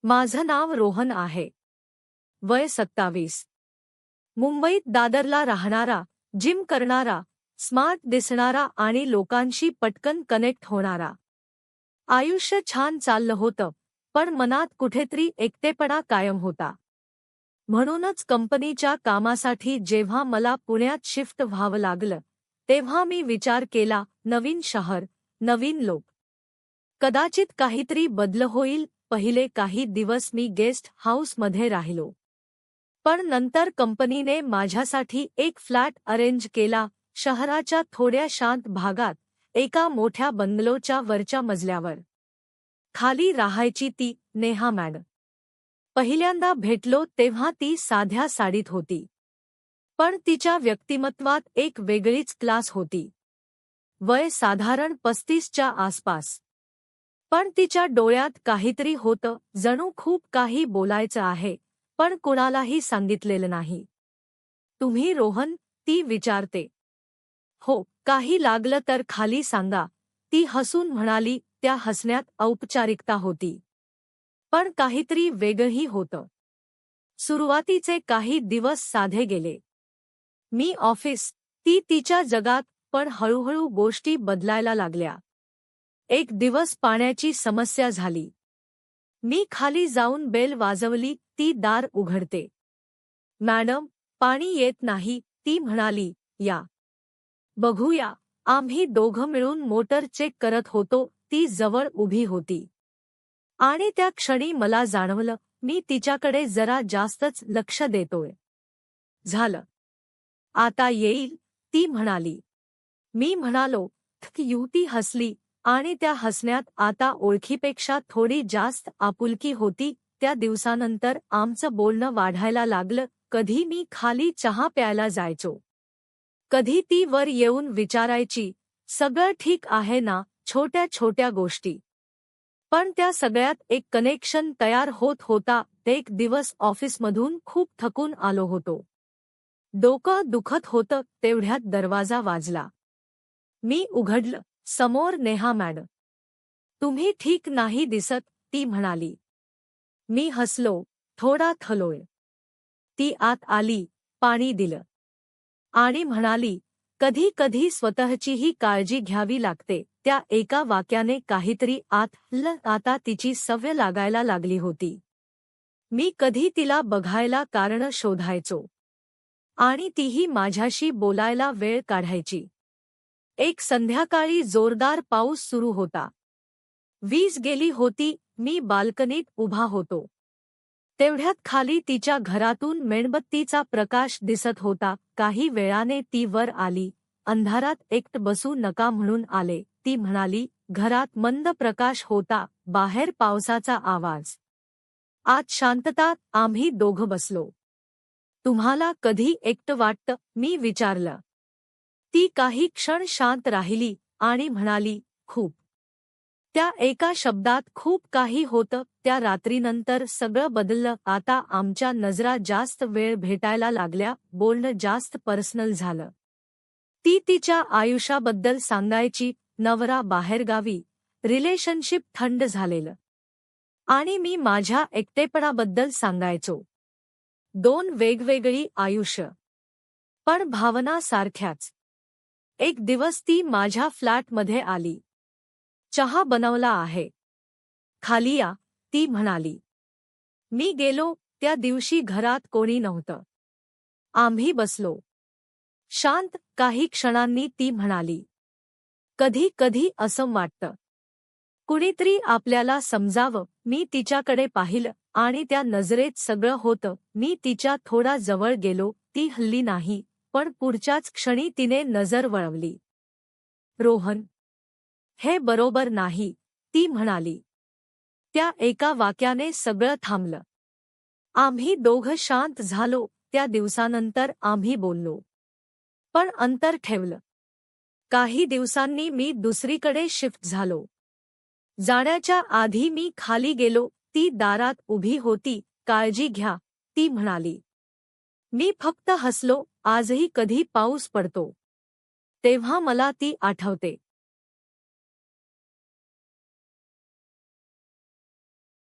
माझं नाव रोहन आहे. वय 27. मुंबईत दादरला राहणारा, जिम करणारा, स्मार्ट दिसणारा आणि लोकांशी पटकन कनेक्ट होणारा. आयुष्य छान चाललं होतं, पण मनात कुठेतरी एकटेपणा कायम होता. म्हणूनच कंपनीच्या कामासाठी जेव्हा मला पुण्यात शिफ्ट व्हावं लागलं, तेव्हा मी विचार केला, नवीन शहर, नवीन लोक. कदाचित काहीतरी बदल होईल. पहिले काही दिवस मी गेस्ट हाऊसमध्ये राहिलो. पण नंतर कंपनीने माझ्यासाठी एक फ्लॅट अरेंज केला, शहराच्या थोड्या शांत भागात, एका मोठ्या बंगलोच्या वरच्या मजल्यावर. खाली राहायची ती नेहा मॅडम. पहिल्यांदा भेटलो तेव्हा ती साध्या साडीत होती. पण तिच्या व्यक्तिमत्वात एक वेगळीच क्लास होती. वय साधारण 35च्या आसपास. पण तिच्या डोळ्यात काहीतरी होतं, जणू खूप काही बोलायचं आहे, पण कुणालाही सांगितलेलं नाही. तुम्ही रोहन? ती विचारते. हो, काही लागलं तर खाली सांगा, ती हसून म्हणाली. त्या हसण्यात औपचारिकता होती, पण काहीतरी वेगळंही होतं. सुरुवातीचे काही दिवस साधे गेले. मी ऑफिस, ती तिच्या जगात, पण हळूहळू गोष्टी बदलायला लागल्या. एक दिवस पाण्याची समस्या झाली. मी खाली जाऊन बेल वाजवली. ती दार उघडते. मॅडम, पाणी येत नाही, ती म्हणाली. या, बघूया. आम्ही दोघं मिळून मोटर चेक करत होतो. ती जवळ उभी होती. आणि त्या क्षणी मला जाणवलं, मी तिच्याकडे जरा जास्तच लक्ष देतोय. झालं. आता येईल, ती म्हणाली. मी म्हणालो, युती हसली, आणि त्या हसण्यात आता ओळखीपेक्षा थोडी जास्त आपुलकी होती. त्या दिवसानंतर आमचं बोलणं वाढायला लागलं. कधी मी खाली चहा प्यायला जायचो. कधी ती वर येऊन विचारायची, सगळं ठीक आहे ना, छोट्या छोट्या गोष्टी. पण त्या सगळ्यात एक कनेक्शन तयार होत होता. एक दिवस ऑफिसमधून खूप थकून आलो होतो. डोकं दुखत होतं, तेवढ्यात दरवाजा वाजला. मी उघडलं. समोर नेहा मॅडम. तुम्ही ठीक नाही दिसत, ती म्हणाली. मी हसलो. थोडा थलोय. ती आत आली, पाणी दिलं. आणि म्हणाली, कधी कधी स्वतःचीही काळजी घ्यावी लागते. त्या एका वाक्याने काहीतरी आता तिची सवय लागायला लागली होती. मी कधी तिला बघायला कारण शोधायचो. आणि तीही माझ्याशी बोलायला वेळ काढायची. एक संध्याकाळी जोरदार पाऊस सुरू होता. वीज गेली होती. मी बाल्कनीत उभा होतो. तेवढ्यात खाली तिच्या घरातून मेणबत्तीचा प्रकाश दिसत होता. काही वेळाने ती वर आली. अंधारात एकटं बसू नका म्हणून आले, ती म्हणाली. घरात मंद प्रकाश होता, बाहेर पावसाचा आवाज. आत शांतता. आम्ही दोघं बसलो. तुम्हाला कधी एकटं वाटतं? मी विचारलं. ती काही क्षण शांत राहिली आणि म्हणाली, खूप. त्या एका शब्दात खूप काही होतं. त्या रात्रीनंतर सगळं बदललं. आता आमच्या नजरा जास्त वेळ भेटायला लागल्या, बोलणं जास्त पर्सनल झालं. ती तिच्या आयुष्याबद्दल सांगायची, नवरा बाहेरगावी, रिलेशनशिप थंड झालेलं. आणि मी माझ्या एकटेपणाबद्दल सांगायचो. 2 वेगवेगळी आयुष्य, पण भावना सारख्याच. एक दिवस ती माझ्या फ्लॅटमध्ये आली. चहा बनवला आहे, खाली या, ती म्हणाली. मी गेलो. त्या दिवशी घरात कोणी नव्हतं. आम्ही बसलो. शांत. काही क्षणांनी ती म्हणाली, कधी कधी असं वाटतं, कुणीतरी आपल्याला समजावं. मी तिच्याकडे पाहिलं, आणि त्या नजरेत सगळं होतं. मी तिच्या थोडा जवळ गेलो. ती हलली नाही, पण पुढच्याच क्षणी तिने नजर वळवली. रोहन, हे बरोबर नाही, ती म्हणाली. त्या एका वाक्याने सगळं थांबलं. आम्ही दोघं शांत झालो. त्या दिवसानंतर आम्ही बोललो, पण अंतर ठेवलं. काही दिवसांनी मी दुसरीकडे शिफ्ट झालो. जाण्याच्या आधी मी खाली गेलो. ती दारात उभी होती. काळजी घ्या, ती म्हणाली. मी फक्त हसलो. आजही कधी पाऊस पडतो, तेव्हा मला ती आठवते.